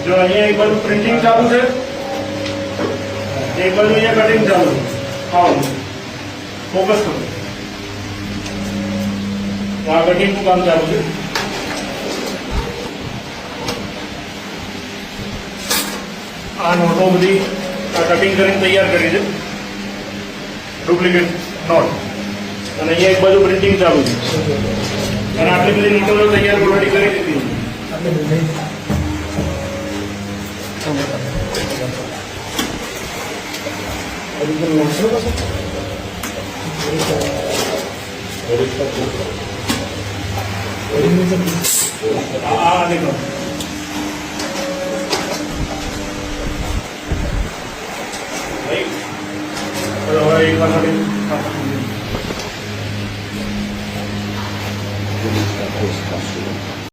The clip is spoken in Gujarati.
जो अहियाँ एक बाजू प्रिंटिंग चालू है, एक बाजू अहियाँ कटिंग चालू है। हाँ, फोकस करो। वहाँ कटिंग નું કામ ચાલુ છે। આ નોટો બધી કટિંગ કરીને તૈયાર કરી છે, ડુપ્લિકેટ નોટ, અને અહીંયા એક બાજુ પ્રિન્ટિંગ ચાલુ છે, અને આટલી બધી નોટો તૈયાર ઓલરેડી કરી દીધી देखो भाई एक बार